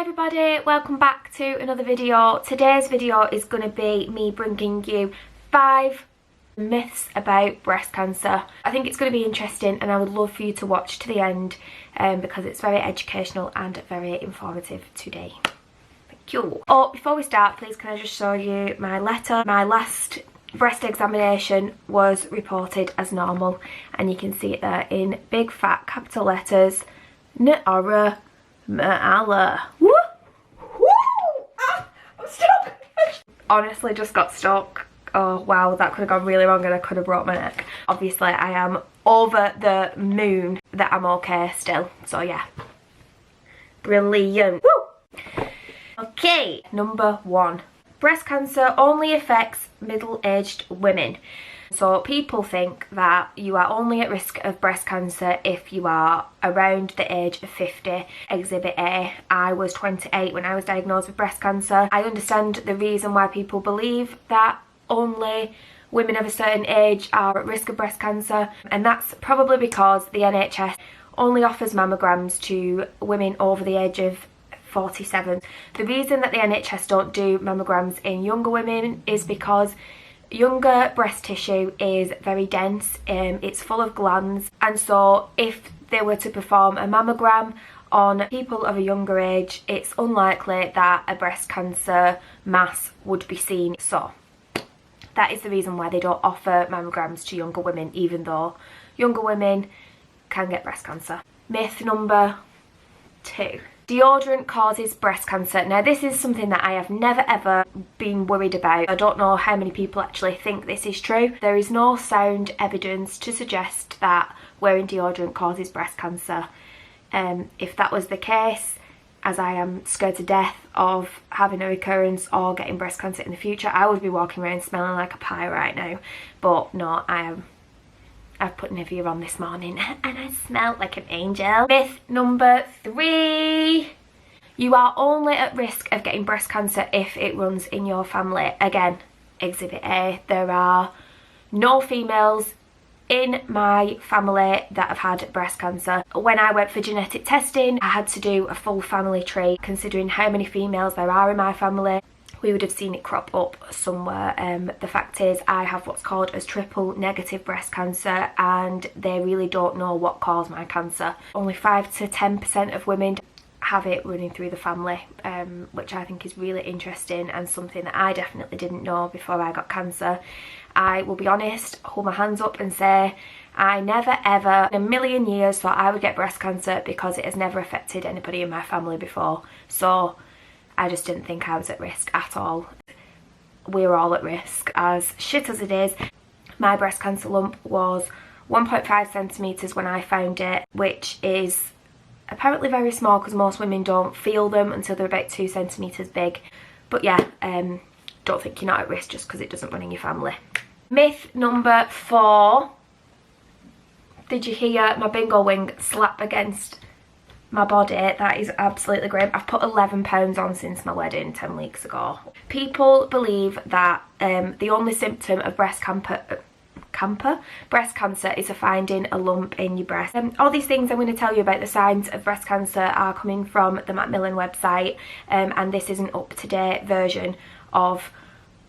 Hi everybody, welcome back to another video. Today's video is going to be me bringing you 5 myths about breast cancer. I think it's going to be interesting and I would love for you to watch to the end because it's very educational and very informative today. Thank you. Oh, before we start, please can I just show you my letter. My last breast examination was reported as normal and you can see it there in big fat capital letters. N-R-A. Woo! Woo! Ah, I'm stuck! Honestly, just got stuck. Oh wow, that could have gone really wrong and I could have broke my neck. Obviously, I am over the moon that I'm okay still. So yeah. Brilliant. Woo! Okay, number 1. Breast cancer only affects middle-aged women. So people think that you are only at risk of breast cancer if you are around the age of 50. Exhibit A, I was 28 when I was diagnosed with breast cancer. I understand the reason why people believe that only women of a certain age are at risk of breast cancer, and that's probably because the NHS only offers mammograms to women over the age of 47. The reason that the NHS don't do mammograms in younger women is because younger breast tissue is very dense, it's full of glands, and so if they were to perform a mammogram on people of a younger age, it's unlikely that a breast cancer mass would be seen. So that is the reason why they don't offer mammograms to younger women, even though younger women can get breast cancer. Myth number 2. Deodorant causes breast cancer. Now this is something that I have never ever been worried about. I don't know how many people actually think this is true. There is no sound evidence to suggest that wearing deodorant causes breast cancer. If that was the case, as I am scared to death of having a recurrence or getting breast cancer in the future, I would be walking around smelling like a pie right now. But no, I've put Nivea on this morning and I smell like an angel. Myth number 3. You are only at risk of getting breast cancer if it runs in your family. Again, Exhibit A, there are no females in my family that have had breast cancer. When I went for genetic testing, I had to do a full family tree. Considering how many females there are in my family, we would have seen it crop up somewhere. The fact is, I have what's called as triple negative breast cancer and they really don't know what caused my cancer. Only 5 to 10% of women have it running through the family, which I think is really interesting and something that I definitely didn't know before I got cancer. I will be honest, hold my hands up and say I never ever in a million years thought I would get breast cancer because it has never affected anybody in my family before. So I just didn't think I was at risk at all. We're all at risk. As shit as it is, my breast cancer lump was 1.5 centimetres when I found it, which is apparently very small because most women don't feel them until they're about 2 centimetres big. But yeah, don't think you're not at risk just because it doesn't run in your family. Myth number 4. Did you hear my bingo wing slap against my body? That is absolutely great. I've put 11 pounds on since my wedding 10 weeks ago. People believe that the only symptom of breast cancer is finding a lump in your breast. All these things I'm going to tell you about the signs of breast cancer are coming from the Macmillan website, and this is an up-to-date version of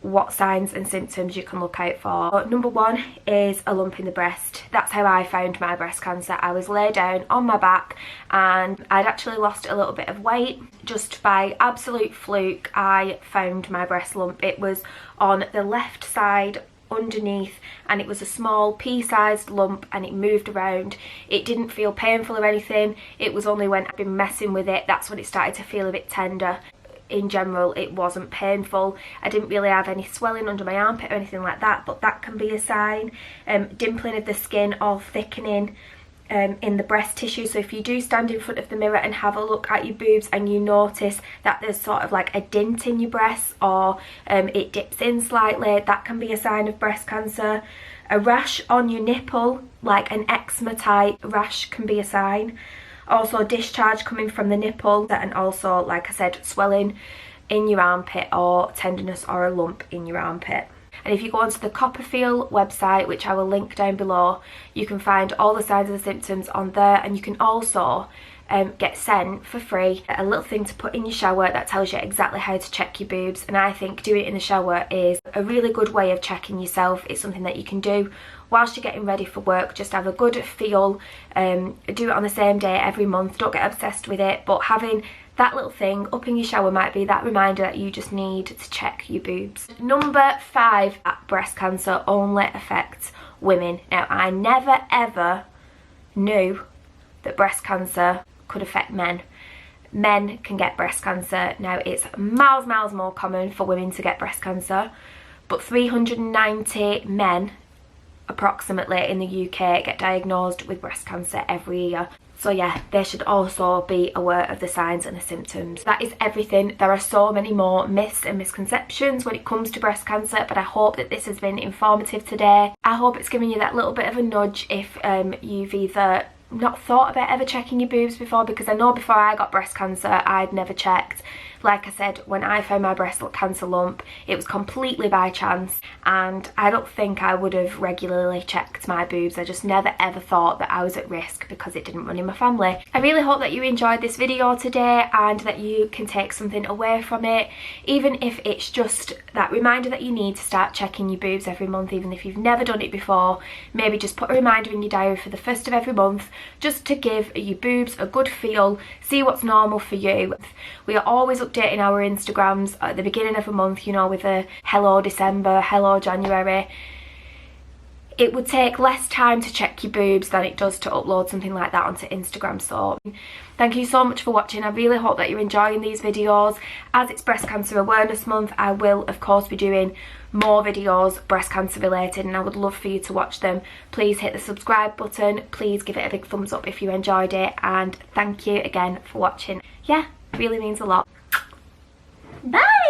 what signs and symptoms you can look out for. Number 1 is a lump in the breast. That's how I found my breast cancer. I was laid down on my back and I'd actually lost a little bit of weight. Just by absolute fluke, I found my breast lump. It was on the left side underneath and it was a small pea-sized lump and it moved around. It didn't feel painful or anything. It was only when I'd been messing with it that's when it started to feel a bit tender. In general, it wasn't painful. I didn't really have any swelling under my armpit or anything like that, but that can be a sign. Dimpling of the skin or thickening in the breast tissue. So if you do stand in front of the mirror and have a look at your boobs and you notice that there's sort of like a dint in your breasts or it dips in slightly, that can be a sign of breast cancer. A rash on your nipple, like an eczema type rash, can be a sign. Also discharge coming from the nipple, and also, like I said, swelling in your armpit or tenderness or a lump in your armpit. And if you go onto the Copperfield website, which I will link down below, you can find all the signs and symptoms on there, and you can also get sent for free a little thing to put in your shower that tells you exactly how to check your boobs, and I think doing it in the shower is a really good way of checking yourself. It's something that you can do whilst you're getting ready for work. Just have a good feel, do it on the same day every month, don't get obsessed with it, but having that little thing up in your shower might be that reminder that you just need to check your boobs. Number 5, breast cancer only affects women. Now, I never ever knew that breast cancer could affect men. Men can get breast cancer. Now, it's miles more common for women to get breast cancer, but 390 men approximately in the UK get diagnosed with breast cancer every year. So yeah, they should also be aware of the signs and the symptoms. That is everything. There are so many more myths and misconceptions when it comes to breast cancer, but I hope that this has been informative today. I hope it's given you that little bit of a nudge if you've either not thought about ever checking your boobs before, because I know before I got breast cancer I'd never checked. Like I said, when I found my breast cancer lump, it was completely by chance, and I don't think I would have regularly checked my boobs. I just never ever thought that I was at risk because it didn't run in my family. I really hope that you enjoyed this video today and that you can take something away from it, even if it's just that reminder that you need to start checking your boobs every month. Even if you've never done it before, maybe just put a reminder in your diary for the 1st of every month, just to give your boobs a good feel, see what's normal for you. We are always updating our Instagrams at the beginning of a month, you know, with a hello December, hello January. It would take less time to check your boobs than it does to upload something like that onto Instagram. So thank you so much for watching. I really hope that you're enjoying these videos. As it's Breast Cancer Awareness Month, I will of course be doing more videos breast cancer related, and I would love for you to watch them. Please hit the subscribe button, please give it a big thumbs up if you enjoyed it, and thank you again for watching. Yeah, it really means a lot. Bye!